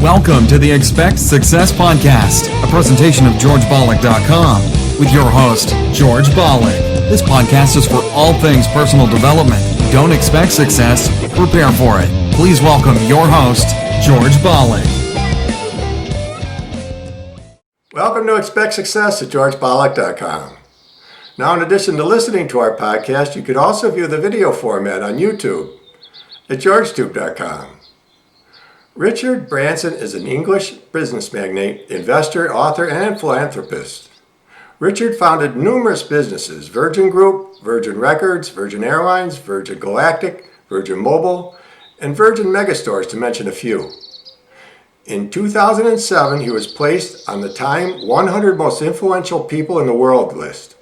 Welcome to the Expect Success Podcast, a presentation of GeorgeBalek.com with your host, George Balek. This podcast is for all things personal development. Don't expect success, prepare for it. Please welcome your host, George Balek. Welcome to Expect Success at GeorgeBalek.com. Now, in addition to listening to our podcast, you could also view the video format on YouTube at GeorgeTube.com. Richard Branson is an English business magnate, investor, author, and philanthropist. Richard founded numerous businesses: Virgin Group, Virgin Records, Virgin Airlines, Virgin Galactic, Virgin Mobile, and Virgin Megastores, to mention a few. In 2007, he was placed on the Time 100 Most Influential People in the World list.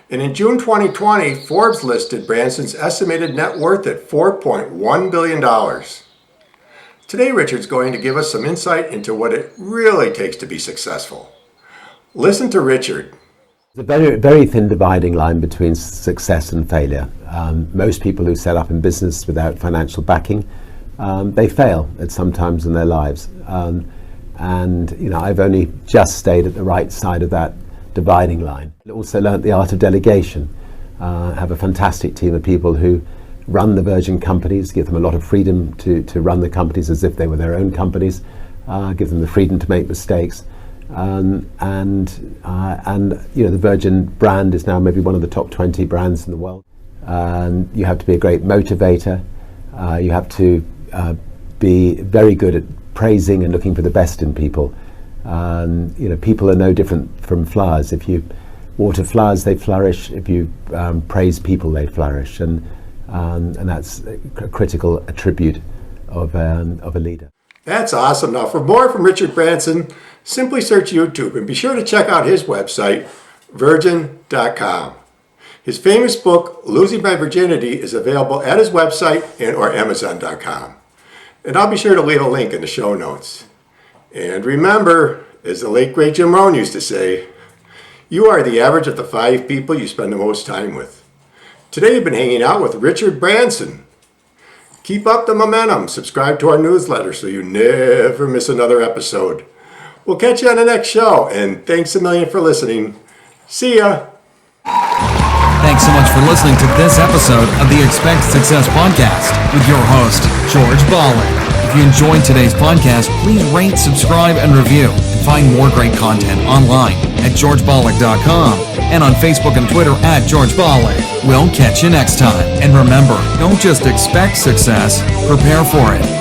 And in June 2020, Forbes listed Branson's estimated net worth at $4.1 billion. Today, Richard's going to give us some insight into what it really takes to be successful. Listen to Richard. There's a very, very thin dividing line between success and failure. Most people who set up in business without financial backing, they fail at some times in their lives. I've only just stayed at the right side of that dividing line. I also learnt the art of delegation. I have a fantastic team of people who run the Virgin companies, give them a lot of freedom to run the companies as if they were their own companies, give them the freedom to make mistakes. The Virgin brand is now maybe one of the top 20 brands in the world. You have to be a great motivator. You have to be very good at praising and looking for the best in people. People are no different from flowers. If you water flowers, they flourish. If you praise people, they flourish. And that's a critical attribute of a leader. That's awesome. Now, for more from Richard Branson, simply search YouTube and be sure to check out his website, virgin.com. His famous book, Losing My Virginity, is available at his website or Amazon.com. And I'll be sure to leave a link in the show notes. And remember, as the late great Jim Rohn used to say, you are the average of the 5 people you spend the most time with. Today you've been hanging out with Richard Branson. Keep up the momentum. Subscribe to our newsletter so you never miss another episode. We'll catch you on the next show, and thanks a million for listening. See ya. Thanks so much for listening to this episode of the Expect Success Podcast with your host, George Balek. If you enjoyed today's podcast, please rate, subscribe, and review. And find more great content online at GeorgeBalek.com and on Facebook and Twitter at George Balek. We'll catch you next time. And remember, don't just expect success, prepare for it.